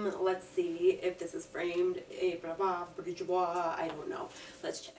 Let's see if this is framed. I don't know. Let's check.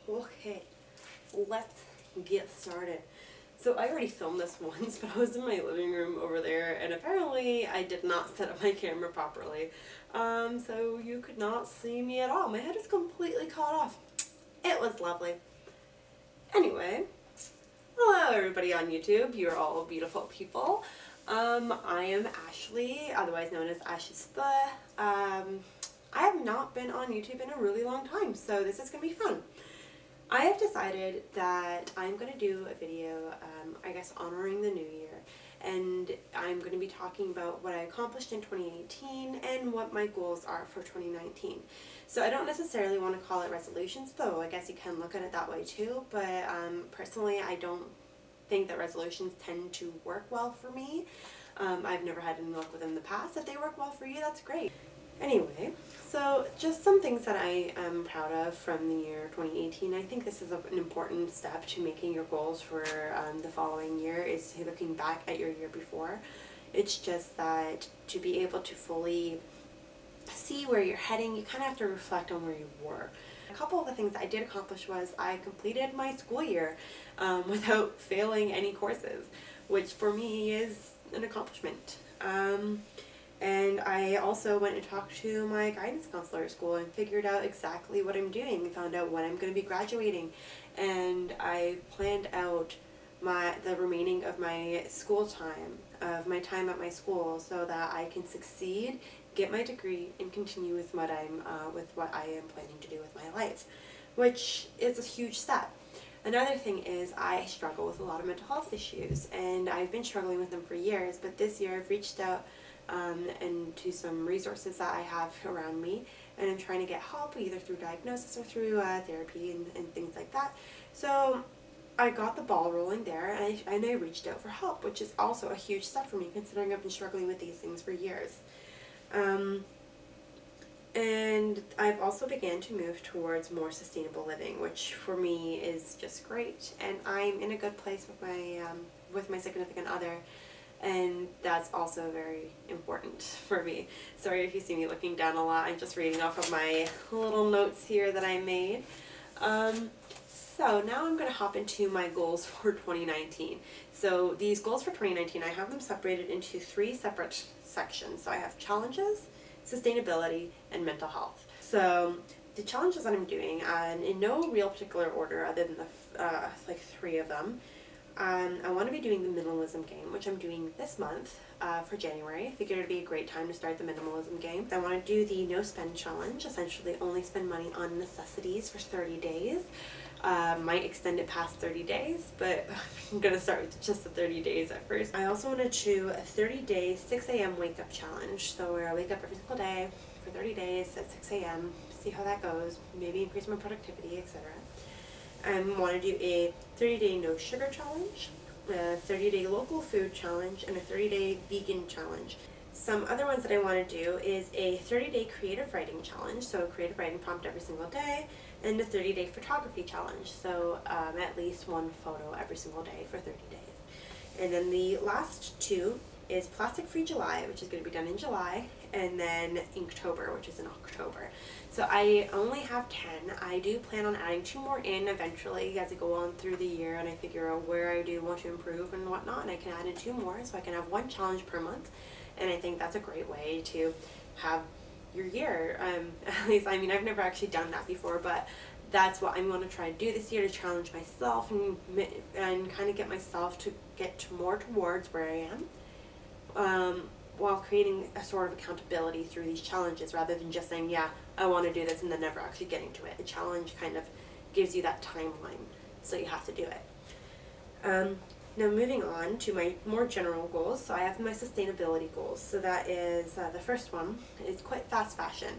Okay, let's get started. So I already filmed this once, but I was in my living room over there, and apparently I did not set up my camera properly. So you could not see me at all. My head is completely cut off. It was lovely. Anyway, hello everybody on YouTube. You're all beautiful people. I am Ashley, otherwise known as Ash's I have not been on YouTube in a really long time, so this is going to be fun. I have decided that I'm going to do a video, I guess honoring the new year, and I'm going to be talking about what I accomplished in 2018 and what my goals are for 2019. So I don't necessarily want to call it resolutions, though I guess you can look at it that way too, but personally I don't think that resolutions tend to work well for me. I've never had any luck with them in the past. If they work well for you, that's great. Anyway, so just some things that I am proud of from the year 2018. I think this is an important step to making your goals for the following year, is looking back at your year before. It's just that to be able to fully see where you're heading, you kind of have to reflect on where you were. A couple of the things that I did accomplish was I completed my school year without failing any courses, which for me is an accomplishment. And I also went and talked to my guidance counselor at school and figured out exactly what I'm doing, found out when I'm going to be graduating, and I planned out the remaining of my school time, of my time at my school, so that I can succeed, get my degree, and continue with what I am planning to do with my life, which is a huge step. Another thing is I struggle with a lot of mental health issues, and I've been struggling with them for years, but this year I've reached out and to some resources that I have around me, and I'm trying to get help either through diagnosis or through therapy and things like that. So I got the ball rolling there, and I reached out for help, which is also a huge step for me considering I've been struggling with these things for years. And I've also began to move towards more sustainable living, which for me is just great, and I'm in a good place with my significant other. And that's also very important for me. Sorry if you see me looking down a lot. I'm just reading off of my little notes here that I made. So now I'm going to hop into my goals for 2019. So these goals for 2019, I have them separated into 3 separate sections. So I have challenges, sustainability, and mental health. So the challenges that I'm doing, in no real particular order other than the like 3 of them. I want to be doing the minimalism game, which I'm doing this month for January. I figured it would be a great time to start the minimalism game. I want to do the no spend challenge, essentially only spend money on necessities for 30 days. Might extend it past 30 days, but I'm going to start with just the 30 days at first. I also want to do a 30-day 6 a.m. wake up challenge, so where I wake up every single day for 30 days at 6 a.m., see how that goes, maybe increase my productivity, etc. I want to do a 30-day no sugar challenge, a 30-day local food challenge, and a 30-day vegan challenge. Some other ones that I want to do is a 30-day creative writing challenge, so a creative writing prompt every single day, and a 30-day photography challenge, so at least 1 photo every single day for 30 days. And then the last 2 is Plastic Free July, which is going to be done in July, and then Inktober, which is in October. So I only have 10. I do plan on adding 2 more in eventually as I go on through the year, and I figure out where I do want to improve and whatnot, and I can add in 2 more, so I can have 1 challenge per month. And I think that's a great way to have your year. At least, I mean, I've never actually done that before, but that's what I'm going to try to do this year, to challenge myself and kind of get myself to get more towards where I am, while creating a sort of accountability through these challenges, rather than just saying, yeah, I want to do this, and then never actually getting to it. A challenge kind of gives you that timeline, so you have to do it. Now moving on to my more general goals, so I have my sustainability goals. So that is, the first one is quit fast fashion.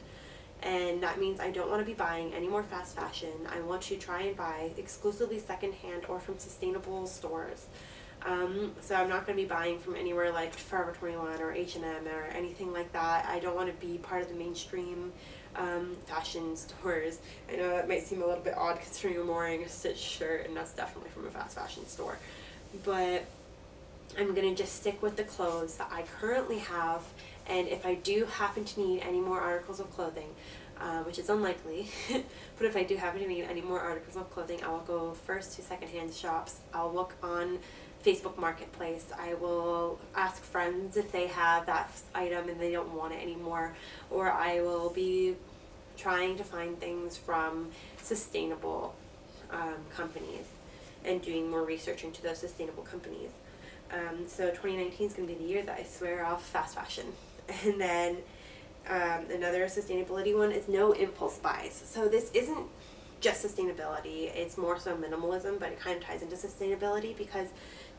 And that means I don't want to be buying any more fast fashion. I want to try and buy exclusively secondhand or from sustainable stores. So I'm not going to be buying from anywhere like Forever 21 or H&M or anything like that. I don't want to be part of the mainstream fashion stores. I know that might seem a little bit odd considering I'm wearing a stitched shirt, and that's definitely from a fast fashion store. But I'm going to just stick with the clothes that I currently have, and if I do happen to need any more articles of clothing, which is unlikely, but if I do happen to need any more articles of clothing, I will go first to secondhand shops. I'll look on Facebook Marketplace. I will ask friends if they have that item and they don't want it anymore, or I will be trying to find things from sustainable companies and doing more research into those sustainable companies. So 2019 is going to be the year that I swear off fast fashion. And then another sustainability one is no impulse buys. So this isn't just sustainability, it's more so minimalism, but it kind of ties into sustainability, because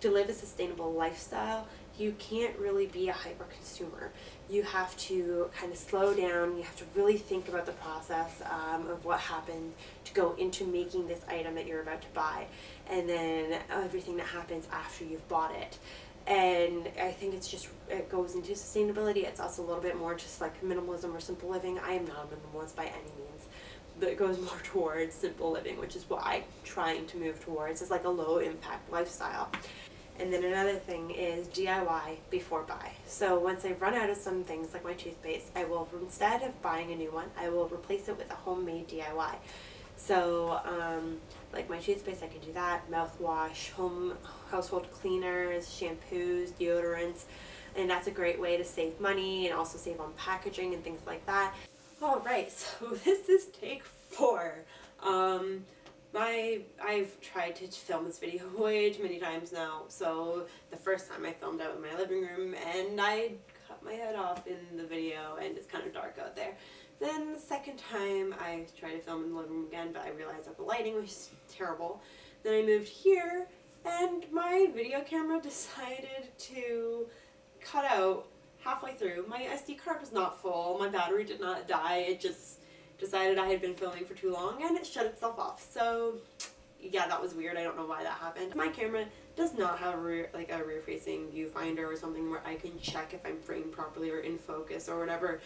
to live a sustainable lifestyle, you can't really be a hyper consumer. You have to kind of slow down, you have to really think about the process of what happened to go into making this item that you're about to buy, and then everything that happens after you've bought it. And I think it goes into sustainability. It's also a little bit more just like minimalism or simple living. I am not a minimalist by any means, but it goes more towards simple living, which is what I'm trying to move towards. It's like a low impact lifestyle. And then another thing is DIY before buy. So once I've run out of some things like my toothpaste, I will, instead of buying a new one, I will replace it with a homemade DIY. So like my toothpaste, I can do that, mouthwash, household cleaners, shampoos, deodorants, and that's a great way to save money and also save on packaging and things like that. Alright, so this is take 4. I've tried to film this video way too many times now. So the first time I filmed out in my living room and I cut my head off in the video and it's kind of dark out there. Then the second time I tried to film in the living room again, but I realized that the lighting was terrible. Then I moved here and my video camera decided to cut out halfway through. My SD card was not full, my battery did not die, it just decided I had been filming for too long and it shut itself off. So yeah, that was weird. I don't know why that happened. My camera does not have a rear-facing viewfinder or something where I can check if I'm framed properly or in focus or whatever.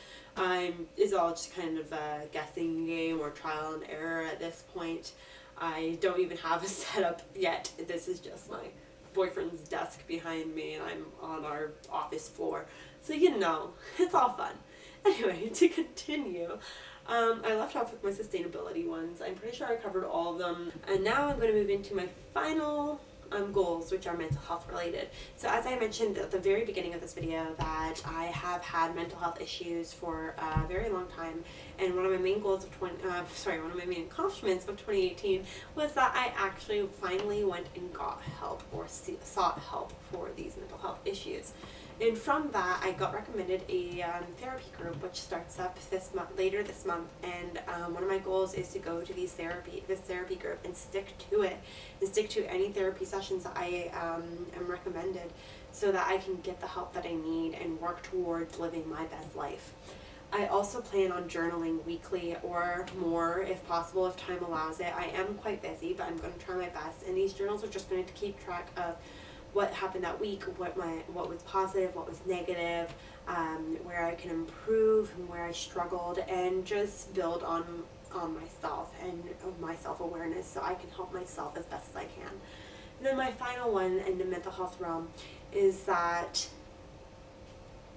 It's all just kind of a guessing game or trial and error at this point. I don't even have a setup yet. This is just my boyfriend's desk behind me and I'm on our office floor. So you know, it's all fun. Anyway, to continue, I left off with my sustainability ones. I'm pretty sure I covered all of them. And now I'm going to move into my final goals, which are mental health related. So as I mentioned at the very beginning of this video, that I have had mental health issues for a very long time, and one of my main goals of one of my main accomplishments of 2018 was that I actually finally went and got help or sought help for these mental health issues. And from that, I got recommended a therapy group, which starts up later this month. And one of my goals is to go to this therapy group and stick to it, and stick to any therapy sessions that I am recommended, so that I can get the help that I need and work towards living my best life. I also plan on journaling weekly or more if possible, if time allows it. I am quite busy, but I'm going to try my best. And these journals are just going to keep track of what happened that week, what was positive, what was negative, where I can improve and where I struggled, and just build on myself and my self-awareness so I can help myself as best as I can. And then my final one in the mental health realm is that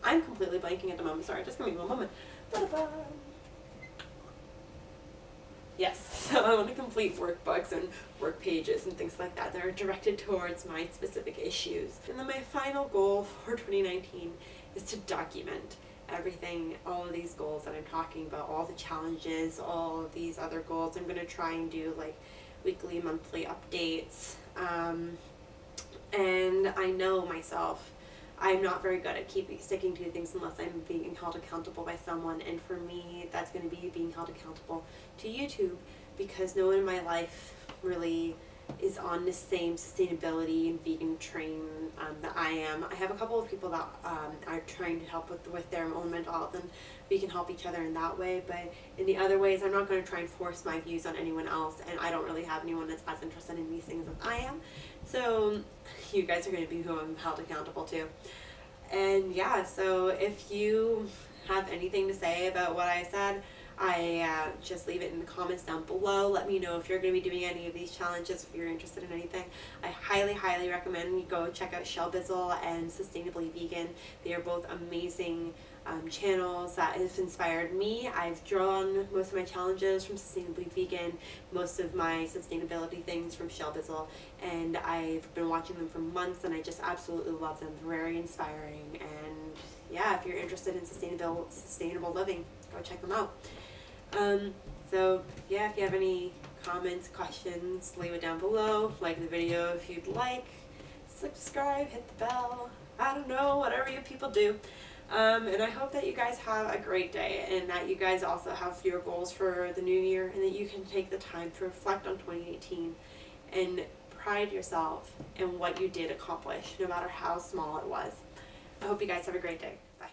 I'm completely blanking at the moment. Sorry, just give me one moment. Ba-da-ba. Yes, so I want to complete workbooks and work pages and things like that that are directed towards my specific issues. And then my final goal for 2019 is to document everything, all of these goals that I'm talking about, all the challenges, all of these other goals. I'm going to try and do like weekly, monthly updates. And I know myself, I'm not very good at sticking to things unless I'm being held accountable by someone, and for me that's going to be being held accountable to YouTube, because no one in my life really is on the same sustainability and vegan train that I am. I have a couple of people that are trying to help with their own mental health, and we can help each other in that way, but in the other ways I'm not going to try and force my views on anyone else, and I don't really have anyone that's as interested in these things as I am. So you guys are going to be who I'm held accountable to. And yeah, so if you have anything to say about what I said, just leave it in the comments down below. Let me know if you're going to be doing any of these challenges, if you're interested in anything. I highly recommend you go check out Shell Bizzle and Sustainably Vegan. They are both amazing channels that have inspired me. I've drawn most of my challenges from Sustainably Vegan, most of my sustainability things from Shell Bizzle, and I've been watching them for months, and I just absolutely love them. They're very inspiring, and yeah, if you're interested in sustainable living, go check them out. So yeah, if you have any comments, questions, leave it down below. Like the video if you'd like. Subscribe, hit the bell. I don't know, whatever you people do. And I hope that you guys have a great day, and that you guys also have your goals for the new year, and that you can take the time to reflect on 2018 and pride yourself in what you did accomplish, no matter how small it was. I hope you guys have a great day. Bye.